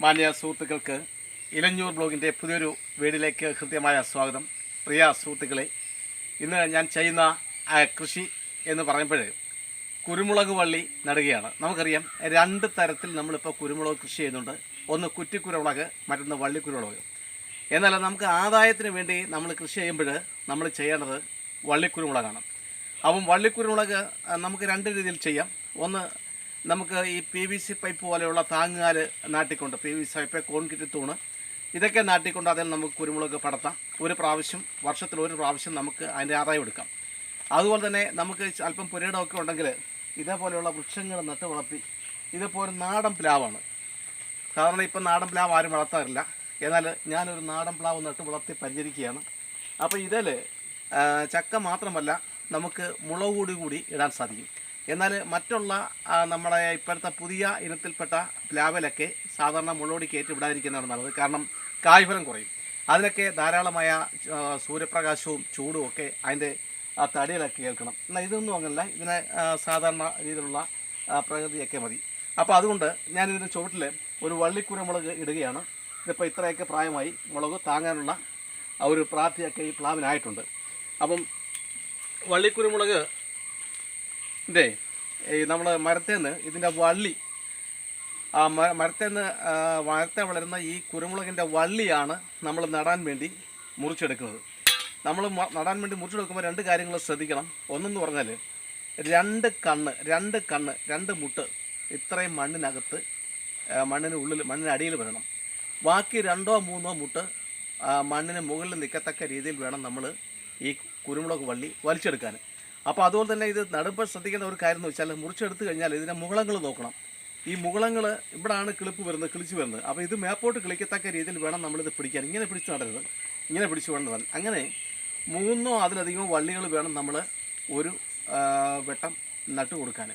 മാന്യ സുഹൃത്തുക്കൾക്ക് ഇലഞ്ഞൂർ ബ്ലോഗിൻ്റെ പുതിയൊരു വീഡിയോയിലേക്ക് ഹൃദ്യമായ സ്വാഗതം. പ്രിയ സുഹൃത്തുക്കളെ, ഇന്ന് ഞാൻ ചെയ്യുന്ന കൃഷി എന്ന് പറയുമ്പോൾ കുരുമുളക് വള്ളി നടുകയാണ്. നമുക്കറിയാം, രണ്ട് തരത്തിൽ നമ്മളിപ്പോൾ കുരുമുളക് കൃഷി ചെയ്യുന്നുണ്ട്. ഒന്ന് കുറ്റിക്കുരുമുളക്, മറ്റൊന്ന് വള്ളിക്കുരുമുളക്. എന്നാൽ നമുക്ക് ആദായത്തിന് വേണ്ടി നമ്മൾ കൃഷി ചെയ്യുമ്പോൾ നമ്മൾ ചെയ്യേണ്ടത് വള്ളിക്കുരുമുളകാണ്. അപ്പം വള്ളിക്കുരുമുളക് നമുക്ക് രണ്ട് രീതിയിൽ ചെയ്യാം. ഒന്ന്, നമുക്ക് ഈ PVC പൈപ്പ് പോലെയുള്ള താങ്ങുകാൽ നാട്ടിക്കൊണ്ട്, PVC പൈപ്പ്, കോൺക്രീറ്റ് തൂണ്, ഇതൊക്കെ നാട്ടിക്കൊണ്ട് അതിൽ നമുക്ക് കുരുമുളക് പടർത്താം. വർഷത്തിൽ ഒരു പ്രാവശ്യം നമുക്ക് അതിൻ്റെ ആദായം എടുക്കാം. അതുപോലെ തന്നെ നമുക്ക് അല്പം പുരയിടമൊക്കെ ഉണ്ടെങ്കിൽ ഇതേപോലെയുള്ള വൃക്ഷങ്ങൾ നട്ട് വളർത്തി, ഇതിപ്പോൾ ഒരു നാടൻ പ്ലാവാണ്. സാധാരണ ഇപ്പം നാടൻ പ്ലാവ് ആരും വളർത്താറില്ല. എന്നാൽ ഞാനൊരു നാടൻ പ്ലാവ് നട്ട് വളർത്തി പരിചരിക്കുകയാണ്. അപ്പോൾ ഇതിൽ ചക്ക മാത്രമല്ല, നമുക്ക് മുളക് കൂടി ഇടാൻ സാധിക്കും. എന്നാൽ മറ്റുള്ള നമ്മുടെ ഇപ്പോഴത്തെ പുതിയ ഇനത്തിൽപ്പെട്ട പ്ലാവിലൊക്കെ സാധാരണ മുളക് കയറ്റി വിടാതിരിക്കുന്നതാണ് നല്ലത്. കാരണം കായ്ഫലം കുറയും. അതിനൊക്കെ ധാരാളമായ സൂര്യപ്രകാശവും ചൂടും ഒക്കെ അതിൻ്റെ തടിയിലൊക്കെ കേൾക്കണം. എന്നാൽ ഇതൊന്നും അങ്ങനല്ല, ഇതിനെ സാധാരണ രീതിയിലുള്ള പ്രകൃതിയൊക്കെ മതി. അപ്പോൾ അതുകൊണ്ട് ഞാനിതിൻ്റെ ചുവട്ടിൽ ഒരു വള്ളിക്കുരുമുളക് ഇടുകയാണ്. ഇതിപ്പോൾ ഇത്രയൊക്കെ പ്രായമായി, മുളക് താങ്ങാനുള്ള ഒരു പ്രാപ്തിയൊക്കെ ഈ പ്ലാവിനായിട്ടുണ്ട്. അപ്പം വള്ളിക്കുരുമുളക് ഈ നമ്മൾ മരത്തേന്ന് ഇതിൻ്റെ വള്ളി, മരത്തെ വളരുന്ന ഈ കുരുമുളകിൻ്റെ വള്ളിയാണ് നമ്മൾ നടാൻ വേണ്ടി മുറിച്ചെടുക്കുന്നത്. നമ്മൾ നടാൻ വേണ്ടി മുറിച്ചെടുക്കുമ്പോൾ രണ്ട് കാര്യങ്ങൾ ശ്രദ്ധിക്കണം. ഒന്നെന്ന് പറഞ്ഞാൽ രണ്ട് മുട്ട് ഇത്രയും മണ്ണിനകത്ത്, മണ്ണിനടിയിൽ വരണം. ബാക്കി 2-3 മുട്ട് മണ്ണിന് മുകളിൽ നിൽക്കത്തക്ക രീതിയിൽ വേണം നമ്മൾ ഈ കുരുമുളക് വള്ളി വലിച്ചെടുക്കാൻ. അപ്പോൾ അതുപോലെ തന്നെ ഇത് നടുമ്പോൾ ശ്രദ്ധിക്കേണ്ട ഒരു കാര്യം എന്ന് വെച്ചാൽ, മുറിച്ചെടുത്ത് കഴിഞ്ഞാൽ ഇതിൻ്റെ മുകളങ്ങൾ നോക്കണം. ഈ മുകളങ്ങൾ ഇവിടെയാണ് കിളിച്ച് വരുന്നത്. അപ്പോൾ ഇത് മേപ്പോട്ട് കിളിക്കത്തക്ക രീതിയിൽ വേണം നമ്മളിത് പിടിക്കാൻ. ഇങ്ങനെ പിടിച്ച് നടരുത്, ഇങ്ങനെ പിടിച്ച് വേണ്ടതാണ്. അങ്ങനെ 3 അതിലധികമോ വള്ളികൾ വേണം നമ്മൾ ഒരു വട്ടം നട്ട് കൊടുക്കാൻ,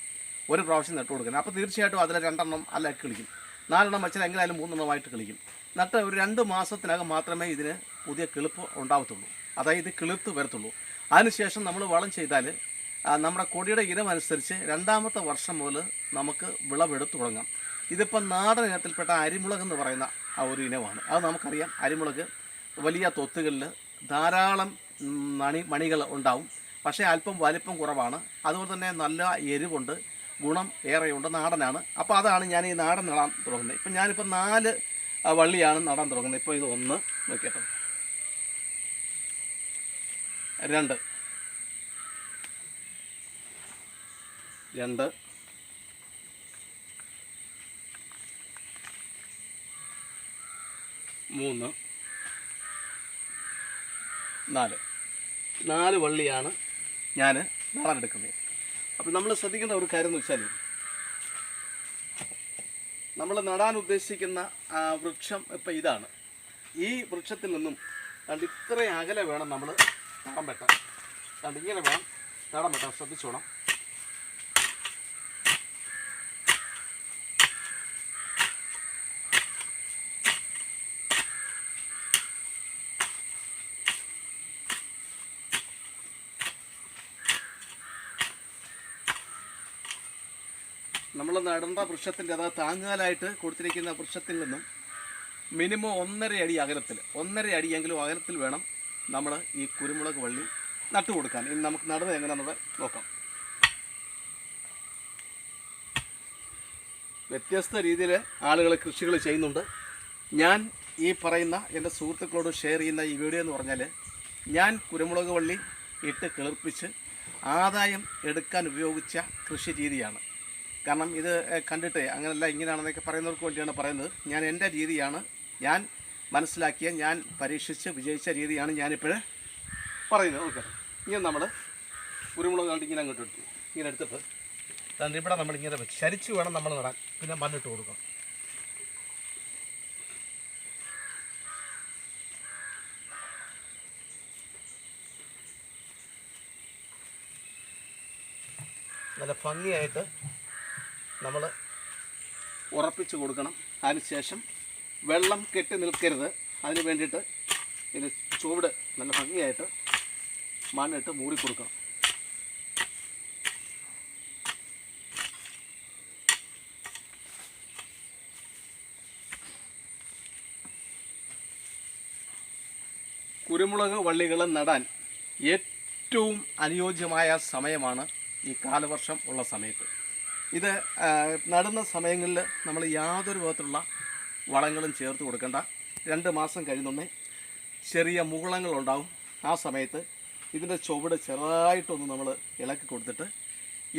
ഒരു പ്രാവശ്യം നട്ട് കൊടുക്കാൻ. അപ്പോൾ തീർച്ചയായിട്ടും അതിൽ 2 അല്ല കിളിക്കും, 4 വെച്ചാൽ എങ്ങനെയായാലും 3 കിളിക്കും. നട്ട് ഒരു 2 മാസത്തിനകം മാത്രമേ ഇതിന് പുതിയ കിളിപ്പ് ഉണ്ടാവത്തുള്ളൂ, അതായത് കിളിർത്ത് വരത്തുള്ളൂ. അതിനുശേഷം നമ്മൾ വളം ചെയ്താൽ നമ്മുടെ കൊടിയുടെ ഇനം അനുസരിച്ച് 2ാമത്തെ വർഷം മുതൽ നമുക്ക് വിളവെടുത്ത് തുടങ്ങാം. ഇതിപ്പോൾ നാടൻ ഇനത്തിൽപ്പെട്ട അരിമുളക് എന്ന് പറയുന്ന ആ ഒരു ഇനമാണ്. അത് നമുക്കറിയാം. അരിമുളക് വലിയ തൊത്തുകളിൽ ധാരാളം മണികൾ ഉണ്ടാവും, പക്ഷേ അല്പം വലിപ്പം കുറവാണ്. അതുപോലെ തന്നെ നല്ല എരിവുണ്ട്, ഗുണം ഏറെയുണ്ട്, നാടനാണ്. അപ്പോൾ അതാണ് ഞാൻ ഈ നാടൻ നടാൻ തുടങ്ങുന്നത്. ഇപ്പം ഞാനിപ്പോൾ 4 വള്ളിയാണ് നടാൻ തുടങ്ങുന്നത്. ഇപ്പോൾ ഇത് 1 നോക്കിയപ്പോൾ 2 3 4 വള്ളിയാണ് ഞാൻ നടാനെടുക്കുന്നത്. അപ്പം നമ്മൾ ശ്രദ്ധിക്കേണ്ട ഒരു കാര്യം എന്ന് വെച്ചാൽ, നമ്മൾ നടാൻ ഉദ്ദേശിക്കുന്ന വൃക്ഷം ഇപ്പം ഇതാണ്. ഈ വൃക്ഷത്തിൽ നിന്നും ഇത്രയും അകലെ വേണം നമ്മൾ തടം വെട്ടാൻ. ഇങ്ങനെ വേണം തടം വെട്ടാൻ, ശ്രദ്ധിച്ചോണം. നമ്മൾ നടേണ്ട വൃക്ഷത്തിൻ്റെ, അതായത് താങ്ങാലായിട്ട് കൊടുത്തിരിക്കുന്ന വൃക്ഷത്തിൽ നിന്നും മിനിമം 1.5 അടി അകലത്തിൽ, 1.5 അടിയെങ്കിലും അകലത്തിൽ വേണം നമ്മൾ ഈ കുരുമുളക് വള്ളി നട്ടു കൊടുക്കാൻ. ഇനി നമുക്ക് നടുന്നത് എങ്ങനെയാണെന്ന് നോക്കാം. വ്യത്യസ്ത രീതിയിൽ ആളുകൾ കൃഷികൾ ചെയ്യുന്നുണ്ട്. ഞാൻ ഈ പറയുന്ന എൻ്റെ സുഹൃത്തുക്കളോട് ഷെയർ ചെയ്യുന്ന ഈ വീഡിയോ എന്ന് പറഞ്ഞാൽ, ഞാൻ കുരുമുളക് വള്ളി ഇട്ട് കിളിർപ്പിച്ച് ആദായം എടുക്കാൻ ഉപയോഗിച്ച കൃഷി രീതിയാണ്. കാരണം ഇത് കണ്ടിട്ട് അങ്ങനെയല്ല ഇങ്ങനെയാണെന്നൊക്കെ പറയുന്നവർക്ക് വേണ്ടിയാണ് പറയുന്നത്. ഞാൻ എൻ്റെ രീതിയാണ്, ഞാൻ മനസ്സിലാക്കിയ, ഞാൻ പരീക്ഷിച്ച് വിജയിച്ച രീതിയാണ് ഞാനിപ്പോൾ പറയുന്നത്. ഓക്കെ, ഇങ്ങനെ നമ്മൾ കുരുമുളക് കണ്ട് ഇങ്ങനെ അങ്ങോട്ട് എടുത്തു. ഇങ്ങനെ എടുത്തിട്ട് ഇവിടെ നമ്മളിങ്ങനെ വെച്ച് ചരിച്ച് വേണം നമ്മൾ നടാൻ. പിന്നെ മണ്ണിട്ട് കൊടുക്കണം. നല്ല ഭംഗിയായിട്ട് നമ്മൾ ഉറപ്പിച്ച് കൊടുക്കണം. അതിനുശേഷം വെള്ളം കെട്ടി നിൽക്കരുത്. അതിന് വേണ്ടിയിട്ട് ഇത് ചുവട് നല്ല ഭംഗിയായിട്ട് മണ്ണിട്ട് മൂടി കൊടുക്കണം. കുരുമുളക് വള്ളികൾ നടാൻ ഏറ്റവും അനുയോജ്യമായ സമയമാണ് ഈ കാലവർഷം ഉള്ള സമയത്ത്. ഇത് നടുന്ന സമയങ്ങളിൽ നമ്മൾ യാതൊരു വിധത്തിലുള്ള വളങ്ങളും ചേർത്ത് കൊടുക്കേണ്ട. 2 മാസം കഴിയുന്നൊന്നേ ചെറിയ മുകുളങ്ങളുണ്ടാവും. ആ സമയത്ത് ഇതിൻ്റെ ചുവട് ചെറുതായിട്ടൊന്ന് നമ്മൾ ഇളക്കി കൊടുത്തിട്ട്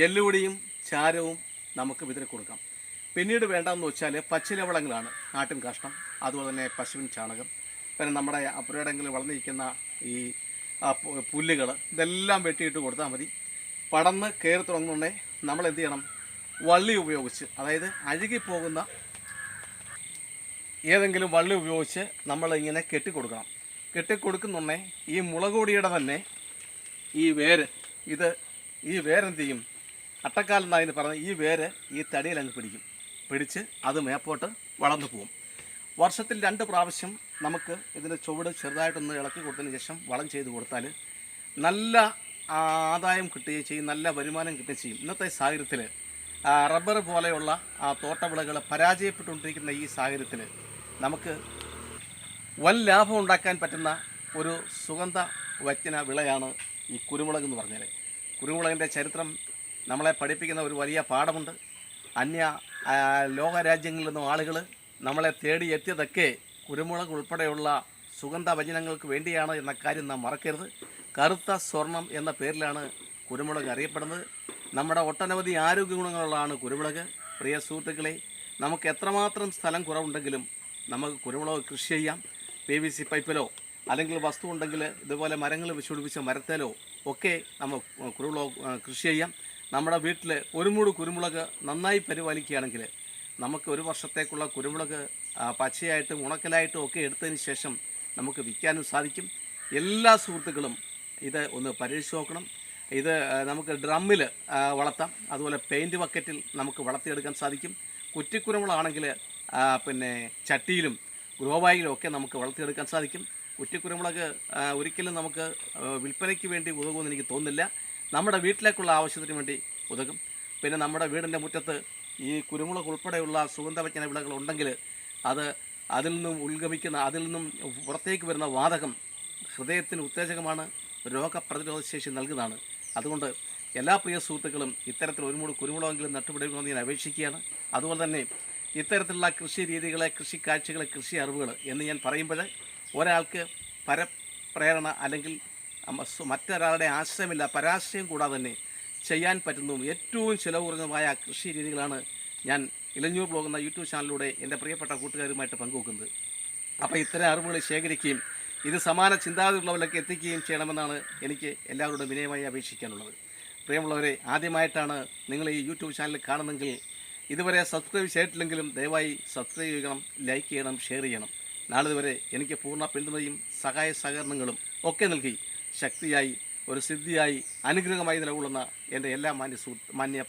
എല്ലുപൊടിയും ചാരവും നമുക്ക് വിതറി കൊടുക്കാം. പിന്നീട് വേണ്ടതെന്ന് വെച്ചാൽ പച്ചിലവളങ്ങളാണ്. ആട്ടിൻ കാഷ്ടം, അതുപോലെ തന്നെ പശുവിൻ ചാണകം, പിന്നെ നമ്മുടെ പുരയിടങ്ങളിൽ വളർന്നിരിക്കുന്ന ഈ പുല്ലുകൾ, ഇതെല്ലാം വെട്ടിയിട്ട് കൊടുത്താൽ മതി. പടന്ന് കയറി തുടങ്ങുന്നുണ്ടെങ്കിൽ നമ്മൾ എന്ത് ചെയ്യണം? വള്ളി ഉപയോഗിച്ച്, അതായത് അഴുകിപ്പോകുന്ന ഏതെങ്കിലും വള്ളി ഉപയോഗിച്ച് നമ്മളിങ്ങനെ കെട്ടിക്കൊടുക്കണം. കെട്ടിക്കൊടുക്കുന്നുണ്ടെങ്കിൽ ഈ മുളക് പൊടിയുടെ തന്നെ ഈ വേര്, ഈ വേരെന്ത് ചെയ്യും? അട്ടക്കാലം എന്നതിന് പറഞ്ഞ ഈ വേര് ഈ തടിയിൽ അങ്ങ് പിടിച്ച് അത് മേപ്പോട്ട് വളർന്നു പോകും. വർഷത്തിൽ 2 പ്രാവശ്യം നമുക്ക് ഇതിൻ്റെ ചുവട് ചെറുതായിട്ടൊന്ന് ഇളക്കി കൊടുത്തതിന് ശേഷം വളം ചെയ്ത് കൊടുത്താൽ നല്ല ആദായം കിട്ടുകയും ചെയ്യും, നല്ല വരുമാനം കിട്ടുകയും ചെയ്യും. ഇന്നത്തെ സാഹചര്യത്തിൽ റബ്ബർ പോലെയുള്ള തോട്ടവിളകൾ പരാജയപ്പെട്ടുകൊണ്ടിരിക്കുന്ന ഈ സാഹചര്യത്തിൽ നമുക്ക് വൻ ലാഭം ഉണ്ടാക്കാൻ പറ്റുന്ന ഒരു സുഗന്ധ വ്യഞ്ജന വിളയാണ് ഈ കുരുമുളക് എന്ന് പറഞ്ഞാൽ. കുരുമുളകിൻ്റെ ചരിത്രം നമ്മളെ പഠിപ്പിക്കുന്ന ഒരു വലിയ പാഠമുണ്ട്. അന്യ ലോകരാജ്യങ്ങളിൽ നിന്നും ആളുകൾ നമ്മളെ തേടി എത്തിയതൊക്കെ കുരുമുളക് ഉൾപ്പെടെയുള്ള സുഗന്ധ വ്യഞ്ജനങ്ങൾക്ക് വേണ്ടിയാണ് എന്ന കാര്യം നാം മറക്കരുത്. കറുത്ത സ്വർണം എന്ന പേരിലാണ് കുരുമുളക് അറിയപ്പെടുന്നത്. നമ്മുടെ ഒട്ടനവധി ആരോഗ്യ ഗുണങ്ങളുള്ളതാണ് കുരുമുളക്. പ്രിയ സുഹൃത്തുക്കളെ, നമുക്ക് എത്രമാത്രം സ്ഥലം കുറവുണ്ടെങ്കിലും നമുക്ക് കുരുമുളക് കൃഷി ചെയ്യാം. PVC പൈപ്പിലോ അല്ലെങ്കിൽ വസ്തു ഉണ്ടെങ്കിൽ ഇതുപോലെ മരങ്ങൾ വെച്ചുപിടിപ്പിച്ച മരത്തേലോ ഒക്കെ നമുക്ക് കുരുമുളക് കൃഷി ചെയ്യാം. നമ്മുടെ വീട്ടിൽ ഒരു മൂട് കുരുമുളക് നന്നായി പരിപാലിക്കുകയാണെങ്കിൽ നമുക്ക് ഒരു വർഷത്തേക്കുള്ള കുരുമുളക് പച്ചയായിട്ടും ഉണക്കലായിട്ടും ഒക്കെ എടുത്തതിന് ശേഷം നമുക്ക് വിൽക്കാനും സാധിക്കും. എല്ലാ സുഹൃത്തുക്കളും ഇത് ഒന്ന് പരീക്ഷിച്ച് നോക്കണം. ഇത് നമുക്ക് ഡ്രമ്മിൽ വളർത്താം, അതുപോലെ പെയിൻറ്റ് ബക്കറ്റിൽ നമുക്ക് വളർത്തിയെടുക്കാൻ സാധിക്കും. കുറ്റിക്കുരുമുളകാണെങ്കിൽ പിന്നെ ചട്ടിയിലും ഗ്രോ ബാഗിലും ഒക്കെ നമുക്ക് വളർത്തിയെടുക്കാൻ സാധിക്കും. കുറ്റിക്കുരുമുളക് ഒരിക്കലും നമുക്ക് വിൽപ്പനയ്ക്ക് വേണ്ടി ഉതകുമെന്ന് എനിക്ക് തോന്നുന്നില്ല. നമ്മുടെ വീട്ടിലേക്കുള്ള ആവശ്യത്തിന് വേണ്ടി ഉതകും. പിന്നെ നമ്മുടെ വീടിൻ്റെ മുറ്റത്ത് ഈ കുരുമുളക് ഉൾപ്പെടെയുള്ള സുഗന്ധവ്യഞ്ജന വിളകൾ ഉണ്ടെങ്കിൽ അതിൽ നിന്നും പുറത്തേക്ക് വരുന്ന വാതകം ഹൃദയത്തിന് ഉത്തേജകമാണ്, രോഗപ്രതിരോധ ശേഷി നൽകുന്നതാണ്. അതുകൊണ്ട് എല്ലാ പ്രിയ സുഹൃത്തുക്കളും ഇത്തരത്തിൽ ഒരു മൂട് കുരുമുളകെങ്കിലും നട്ടുപിടിക്കണമെന്ന് ഞാൻ അപേക്ഷിക്കുകയാണ്. അതുപോലെ തന്നെ ഇത്തരത്തിലുള്ള കൃഷി രീതികളെ, കൃഷി കാഴ്ചകളെ, കൃഷി അറിവുകൾ എന്ന് ഞാൻ പറയുമ്പോൾ ഒരാൾക്ക് പരപ്രേരണ അല്ലെങ്കിൽ മറ്റൊരാളുടെ ആശ്രയമില്ല, പരാശ്രയം കൂടാതെ തന്നെ ചെയ്യാൻ പറ്റുന്നതും ഏറ്റവും ചിലവ് കുറഞ്ഞതുമായ കൃഷി രീതികളാണ് ഞാൻ ഇലഞ്ഞൂർ ബ്ലോഗ് എന്ന യൂട്യൂബ് ചാനലിലൂടെ എൻ്റെ പ്രിയപ്പെട്ട കൂട്ടുകാരുമായിട്ട് പങ്കുവെക്കുന്നത്. അപ്പോൾ ഇത്തരം അറിവുകൾ ശേഖരിക്കുകയും ഇത് സമാന ചിന്താഗതിയുള്ളവരിലേക്ക് എത്തിക്കുകയും ചെയ്യണമെന്നാണ് എനിക്ക് എല്ലാവരോടും വിനയമായി അപേക്ഷിക്കാനുള്ളത്. പ്രിയമുള്ളവരെ, ആദ്യമായിട്ടാണ് നിങ്ങൾ ഈ യൂട്യൂബ് ചാനൽ കാണുന്നെങ്കിൽ ഇതുവരെ സബ്സ്ക്രൈബ് ചെയ്തിട്ടില്ലെങ്കിലും ദയവായി സബ്സ്ക്രൈബ് ചെയ്യണം, ലൈക്ക് ചെയ്യണം, ഷെയർ ചെയ്യണം. നാളിതുവരെ എനിക്ക് പൂർണ്ണ പിന്തുണയും സഹായ സഹകരണങ്ങളും ഒക്കെ നൽകി ശക്തിയായി, ഒരു സിദ്ധിയായി, അനുഗ്രഹമായി നിലകൊള്ളുന്ന എൻ്റെ എല്ലാ മാന്യ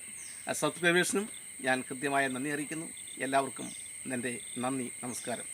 സബ്സ്ക്രൈബേഴ്സിനും ഞാൻ കൃത്യമായ നന്ദി അറിയിക്കുന്നു. എല്ലാവർക്കും എൻ്റെ നന്ദി, നമസ്കാരം.